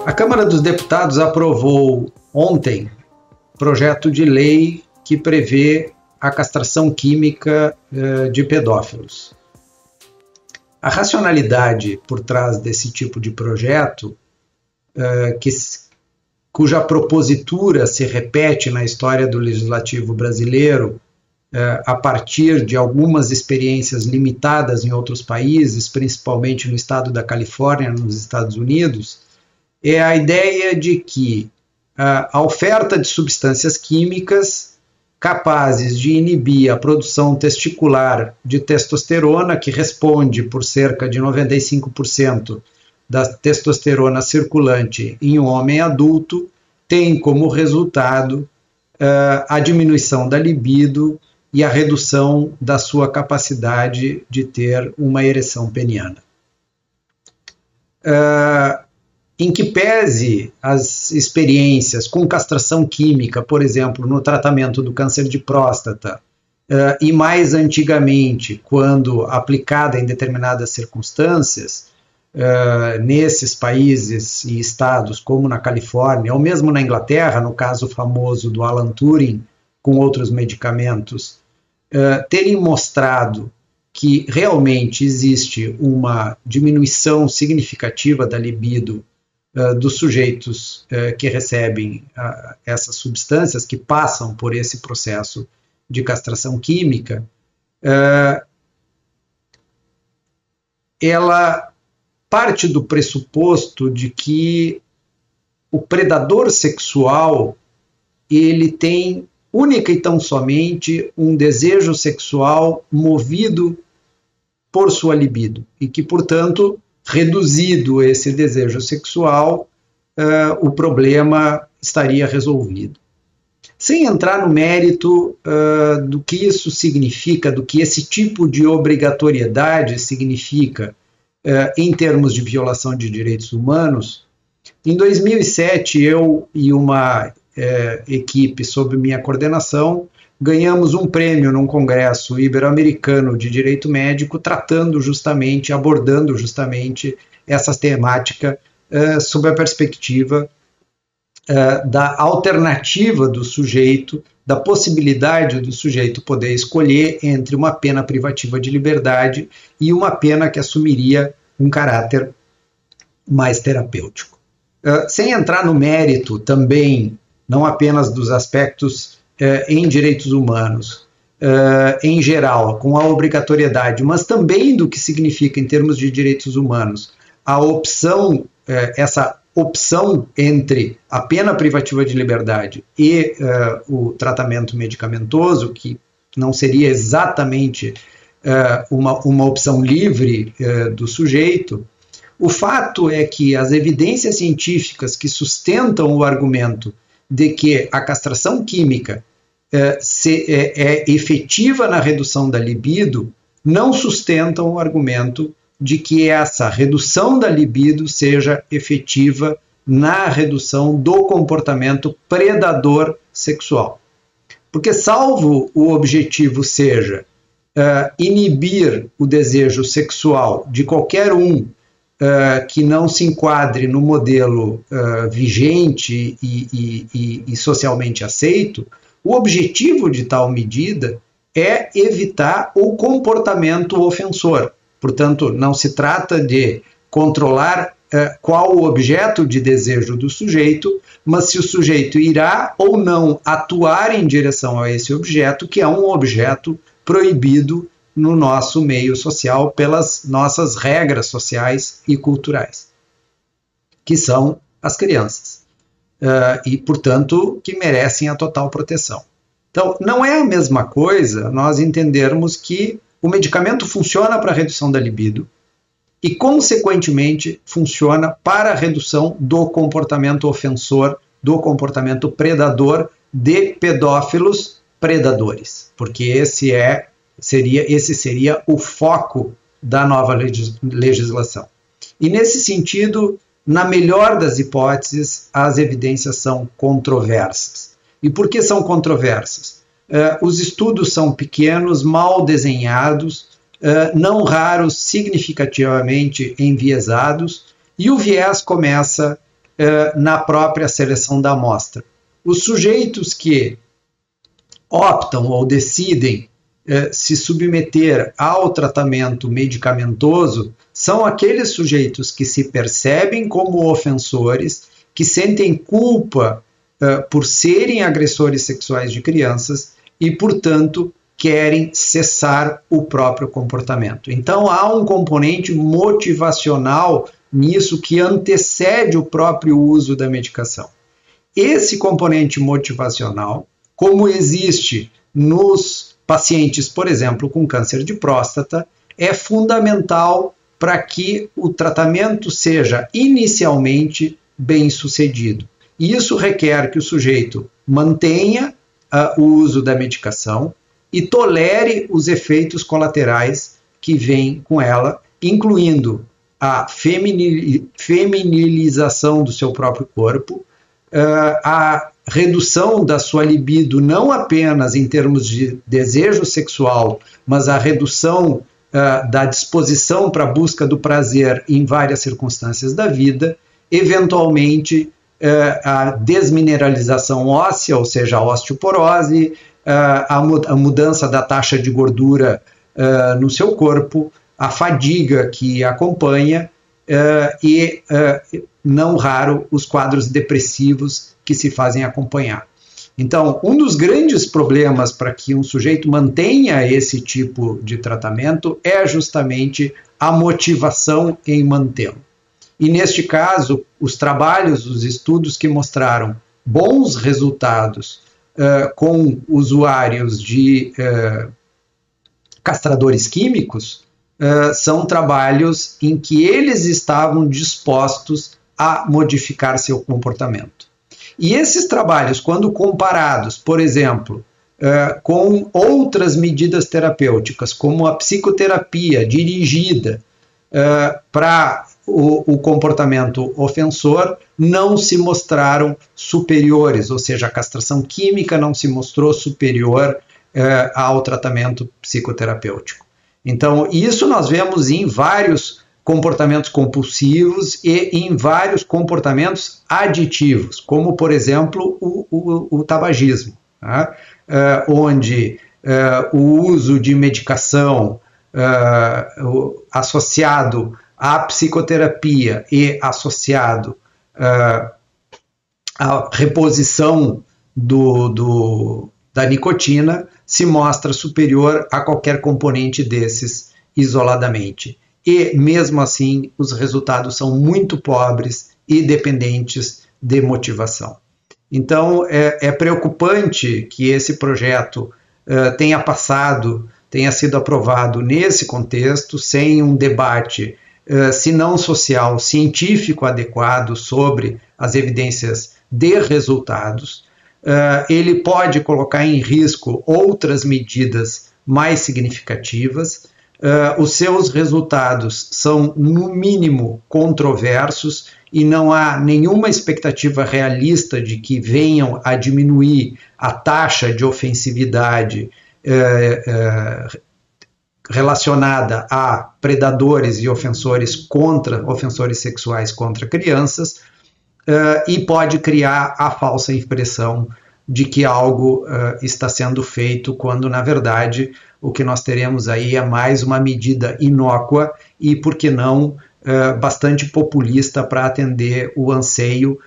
A Câmara dos Deputados aprovou ontem projeto de lei que prevê a castração química de pedófilos. A racionalidade por trás desse tipo de projeto, cuja propositura se repete na história do legislativo brasileiro, a partir de algumas experiências limitadas em outros países, principalmente no estado da Califórnia, nos Estados Unidos, é a ideia de que a oferta de substâncias químicas capazes de inibir a produção testicular de testosterona, que responde por cerca de 95% da testosterona circulante em um homem adulto, tem como resultado a diminuição da libido e a redução da sua capacidade de ter uma ereção peniana. Em que pese as experiências com castração química, por exemplo, no tratamento do câncer de próstata, e mais antigamente, quando aplicada em determinadas circunstâncias, nesses países e estados, como na Califórnia, ou mesmo na Inglaterra, no caso famoso do Alan Turing, com outros medicamentos, terem mostrado que realmente existe uma diminuição significativa da libido dos sujeitos que recebem essas substâncias, que passam por esse processo de castração química, ela parte do pressuposto de que o predador sexual ele tem única e tão somente um desejo sexual movido por sua libido e que, portanto, reduzido esse desejo sexual, o problema estaria resolvido. Sem entrar no mérito do que isso significa, do que esse tipo de obrigatoriedade significa em termos de violação de direitos humanos, em 2007 eu e uma equipe sob minha coordenação ganhamos um prêmio num congresso ibero-americano de direito médico abordando justamente essa temática sob a perspectiva da alternativa do sujeito, da possibilidade do sujeito poder escolher entre uma pena privativa de liberdade e uma pena que assumiria um caráter mais terapêutico. Sem entrar no mérito também, não apenas dos aspectos em direitos humanos, em geral, com a obrigatoriedade, mas também do que significa em termos de direitos humanos, a opção, essa opção entre a pena privativa de liberdade e o tratamento medicamentoso, que não seria exatamente uma opção livre do sujeito. O fato é que as evidências científicas que sustentam o argumento de que a castração química é efetiva na redução da libido não sustentam o argumento de que essa redução da libido seja efetiva na redução do comportamento predador sexual. Porque salvo o objetivo seja inibir o desejo sexual de qualquer um que não se enquadre no modelo vigente e socialmente aceito, o objetivo de tal medida é evitar o comportamento ofensor. Portanto, não se trata de controlar qual o objeto de desejo do sujeito, mas se o sujeito irá ou não atuar em direção a esse objeto, que é um objeto proibido no nosso meio social pelas nossas regras sociais e culturais, que são as crianças, e, portanto, que merecem a total proteção. Então, não é a mesma coisa nós entendermos que o medicamento funciona para a redução da libido e, consequentemente, funciona para a redução do comportamento ofensor, do comportamento predador de pedófilos predadores, porque esse seria o foco da nova legislação. E, nesse sentido, na melhor das hipóteses, as evidências são controversas. E por que são controversas? Os estudos são pequenos, mal desenhados, não raros, significativamente enviesados, e o viés começa na própria seleção da amostra. Os sujeitos que optam ou decidem se submeter ao tratamento medicamentoso são aqueles sujeitos que se percebem como ofensores, que sentem culpa por serem agressores sexuais de crianças e, portanto, querem cessar o próprio comportamento. Então, há um componente motivacional nisso que antecede o próprio uso da medicação. Esse componente motivacional, como existe nos pacientes, por exemplo, com câncer de próstata, é fundamental para que o tratamento seja inicialmente bem sucedido. Isso requer que o sujeito mantenha o uso da medicação e tolere os efeitos colaterais que vêm com ela, incluindo a feminilização do seu próprio corpo, a redução da sua libido, não apenas em termos de desejo sexual, mas a redução da disposição para a busca do prazer em várias circunstâncias da vida, eventualmente a desmineralização óssea, ou seja, a osteoporose, a mudança da taxa de gordura no seu corpo, a fadiga que acompanha e, não raro, os quadros depressivos que se fazem acompanhar. Então, um dos grandes problemas para que um sujeito mantenha esse tipo de tratamento é justamente a motivação em mantê-lo. E neste caso, os trabalhos, os estudos que mostraram bons resultados com usuários de castradores químicos são trabalhos em que eles estavam dispostos a modificar seu comportamento. E esses trabalhos, quando comparados, por exemplo, com outras medidas terapêuticas, como a psicoterapia dirigida para o comportamento ofensor, não se mostraram superiores, ou seja, a castração química não se mostrou superior ao tratamento psicoterapêutico. Então, isso nós vemos em vários comportamentos compulsivos e em vários comportamentos aditivos, como, por exemplo, o tabagismo, tá? Onde o uso de medicação associado à psicoterapia e associado à reposição da nicotina se mostra superior a qualquer componente desses isoladamente. E, mesmo assim, os resultados são muito pobres e dependentes de motivação. Então, é preocupante que esse projeto tenha sido aprovado nesse contexto, sem um debate, se não social, científico adequado sobre as evidências de resultados. Ele pode colocar em risco outras medidas mais significativas. Os seus resultados são, no mínimo, controversos e não há nenhuma expectativa realista de que venham a diminuir a taxa de ofensividade relacionada a predadores e ofensores sexuais contra crianças, e pode criar a falsa impressão de que algo está sendo feito, quando, na verdade, o que nós teremos aí é mais uma medida inócua e, por que não, bastante populista para atender o anseio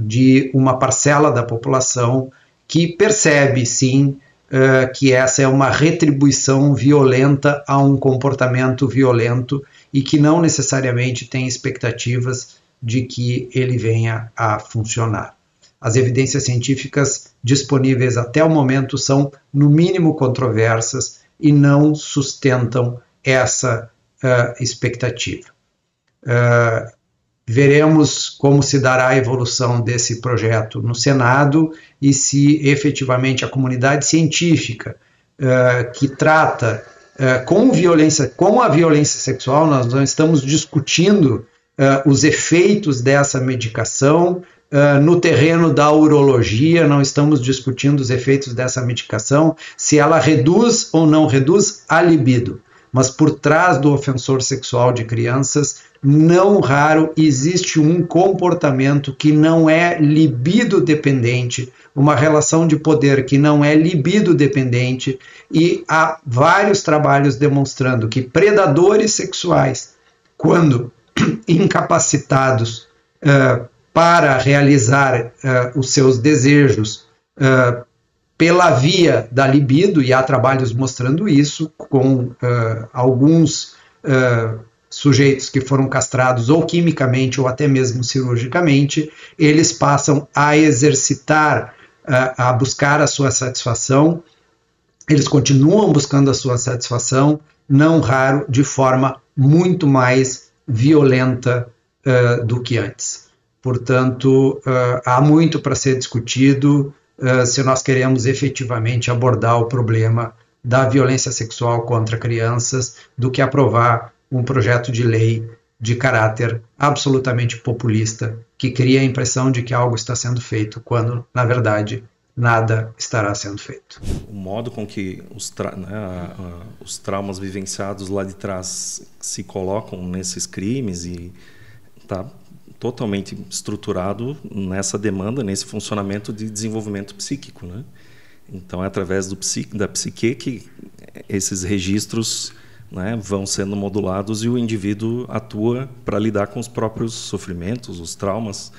de uma parcela da população que percebe, sim, que essa é uma retribuição violenta a um comportamento violento e que não necessariamente tem expectativas de que ele venha a funcionar. As evidências científicas disponíveis até o momento são, no mínimo, controversas e não sustentam essa expectativa. Veremos como se dará a evolução desse projeto no Senado e se efetivamente a comunidade científica que trata com a violência sexual, nós não estamos discutindo os efeitos dessa medicação no terreno da urologia, não estamos discutindo os efeitos dessa medicação, se ela reduz ou não reduz a libido. mas por trás do ofensor sexual de crianças, não raro existe um comportamento que não é libido dependente, uma relação de poder que não é libido dependente, e há vários trabalhos demonstrando que predadores sexuais, quando incapacitados para realizar os seus desejos pela via da libido, e há trabalhos mostrando isso, com alguns sujeitos que foram castrados ou quimicamente ou até mesmo cirurgicamente, eles passam a exercitar, a buscar a sua satisfação, eles continuam buscando a sua satisfação, não raro de forma muito mais violenta do que antes. Portanto, há muito para ser discutido se nós queremos efetivamente abordar o problema da violência sexual contra crianças, do que aprovar um projeto de lei de caráter absolutamente populista, que cria a impressão de que algo está sendo feito, quando, na verdade, nada estará sendo feito. O modo com que os traumas vivenciados lá de trás se colocam nesses crimes e está totalmente estruturado nessa demanda, nesse funcionamento de desenvolvimento psíquico, né? Então é através da psique que esses registros, né, vão sendo modulados e o indivíduo atua para lidar com os próprios sofrimentos, os traumas,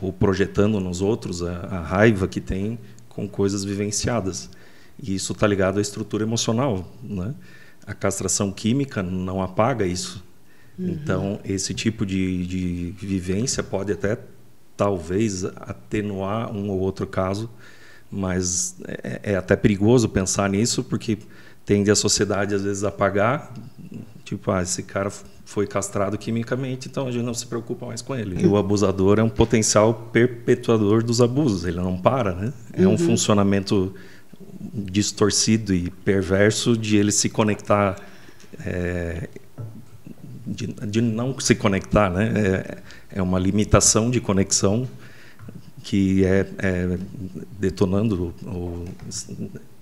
ou projetando nos outros a raiva que tem com coisas vivenciadas. E isso está ligado à estrutura emocional, né? A castração química não apaga isso. Então, esse tipo de vivência pode até, talvez, atenuar um ou outro caso, mas é até perigoso pensar nisso, porque tende a sociedade, às vezes, a apagar, tipo, esse cara foi castrado quimicamente, então a gente não se preocupa mais com ele. E o abusador é um potencial perpetuador dos abusos, ele não para, né? É um funcionamento distorcido e perverso de ele se conectar... De não se conectar, né? É uma limitação de conexão que é detonando ou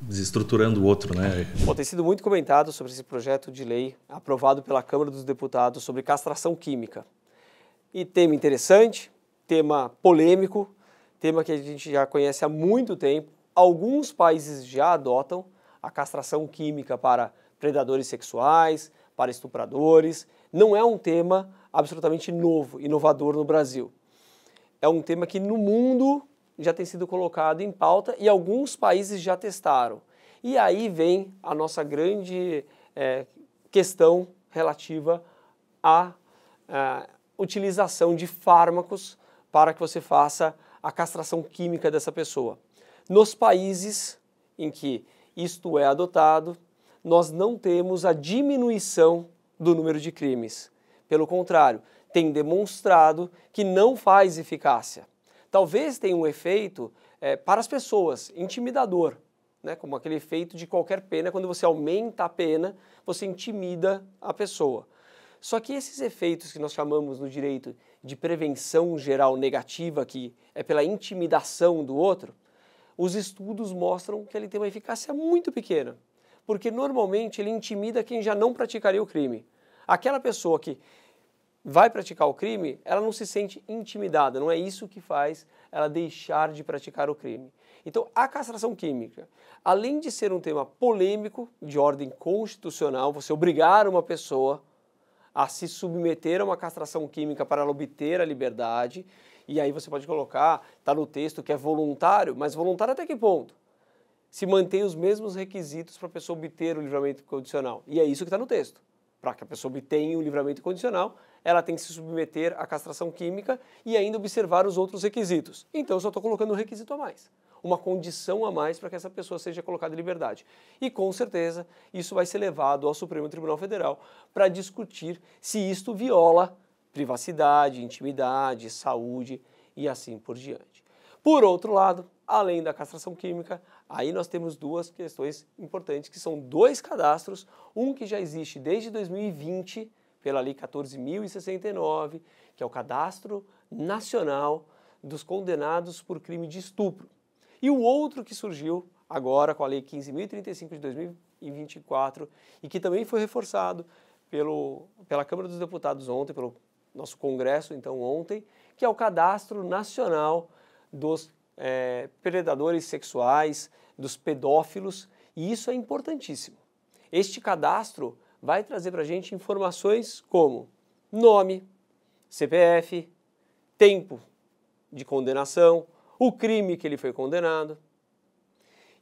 desestruturando o outro, né? Bom, tem sido muito comentado sobre esse projeto de lei aprovado pela Câmara dos Deputados sobre castração química. E tema interessante, tema polêmico, tema que a gente já conhece há muito tempo. Alguns países já adotam a castração química para predadores sexuais, para estupradores. Não é um tema absolutamente novo, inovador no Brasil. É um tema que no mundo já tem sido colocado em pauta e alguns países já testaram. E aí vem a nossa grande questão relativa à utilização de fármacos para que você faça a castração química dessa pessoa. Nos países em que isto é adotado, nós não temos a diminuição do número de crimes. Pelo contrário, tem demonstrado que não faz eficácia. Talvez tenha um efeito para as pessoas, intimidador, né? Como aquele efeito de qualquer pena, quando você aumenta a pena, você intimida a pessoa. Só que esses efeitos que nós chamamos no direito de prevenção geral negativa, que é pela intimidação do outro, os estudos mostram que ele tem uma eficácia muito pequena, porque normalmente ele intimida quem já não praticaria o crime. Aquela pessoa que vai praticar o crime, ela não se sente intimidada, não é isso que faz ela deixar de praticar o crime. Então, a castração química, além de ser um tema polêmico, de ordem constitucional, você obrigar uma pessoa a se submeter a uma castração química para ela obter a liberdade, e aí você pode colocar, está no texto que é voluntário, mas voluntário até que ponto? Se mantém os mesmos requisitos para a pessoa obter o livramento condicional. E é isso que está no texto. Para que a pessoa obtenha o livramento condicional, ela tem que se submeter à castração química e ainda observar os outros requisitos. Então eu só estou colocando um requisito a mais, uma condição a mais para que essa pessoa seja colocada em liberdade. E com certeza isso vai ser levado ao Supremo Tribunal Federal para discutir se isto viola privacidade, intimidade, saúde e assim por diante. Por outro lado, além da castração química, aí nós temos duas questões importantes, que são dois cadastros, um que já existe desde 2020, pela Lei 14.069, que é o Cadastro Nacional dos Condenados por Crime de Estupro. E o outro que surgiu agora com a Lei 15.035 de 2024 e que também foi reforçado pela Câmara dos Deputados ontem, pelo nosso Congresso, então, ontem, que é o Cadastro Nacional dos predadores sexuais, dos pedófilos, e isso é importantíssimo. Este cadastro vai trazer para a gente informações como nome, CPF, tempo de condenação, o crime que ele foi condenado.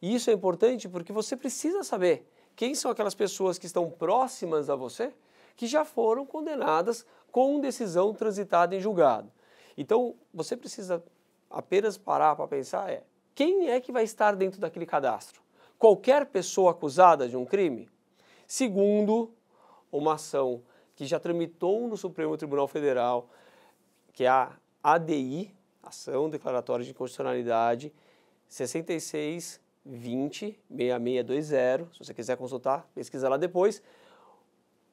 E isso é importante porque você precisa saber quem são aquelas pessoas que estão próximas a você que já foram condenadas com decisão transitada em julgado. Então, você precisa apenas parar para pensar quem é que vai estar dentro daquele cadastro? Qualquer pessoa acusada de um crime? Segundo uma ação que já tramitou no Supremo Tribunal Federal, que é a ADI, Ação Declaratória de Inconstitucionalidade 6620-6620, se você quiser consultar, pesquisa lá depois.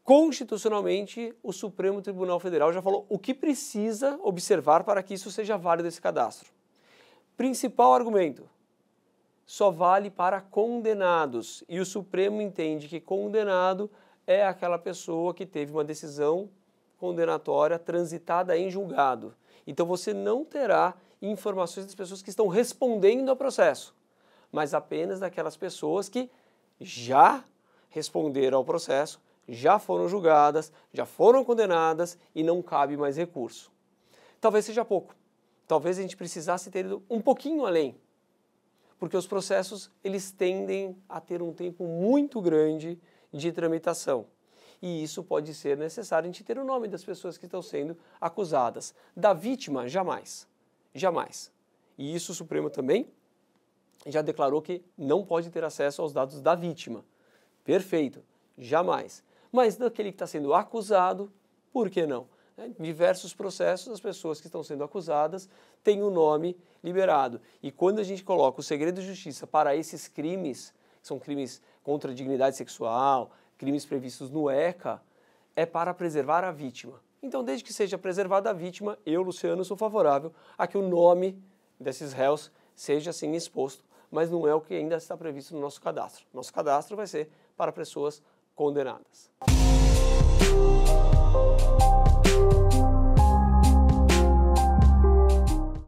Constitucionalmente, o Supremo Tribunal Federal já falou o que precisa observar para que isso seja válido esse cadastro. Principal argumento, só vale para condenados, e o Supremo entende que condenado é aquela pessoa que teve uma decisão condenatória transitada em julgado. Então você não terá informações das pessoas que estão respondendo ao processo, mas apenas daquelas pessoas que já responderam ao processo, já foram julgadas, já foram condenadas e não cabe mais recurso. Talvez seja pouco. Talvez a gente precisasse ter ido um pouquinho além, porque os processos eles tendem a ter um tempo muito grande de tramitação. E isso pode ser necessário a gente ter o nome das pessoas que estão sendo acusadas. Da vítima, jamais. Jamais. E isso o Supremo também já declarou que não pode ter acesso aos dados da vítima. Perfeito. Jamais. Mas daquele que está sendo acusado, por que não? Diversos processos, as pessoas que estão sendo acusadas têm o nome liberado. E quando a gente coloca o segredo de justiça para esses crimes, que são crimes contra a dignidade sexual, crimes previstos no ECA, é para preservar a vítima. Então, desde que seja preservada a vítima, eu, Luciano, sou favorável a que o nome desses réus seja assim exposto, mas não é o que ainda está previsto no nosso cadastro. Nosso cadastro vai ser para pessoas condenadas.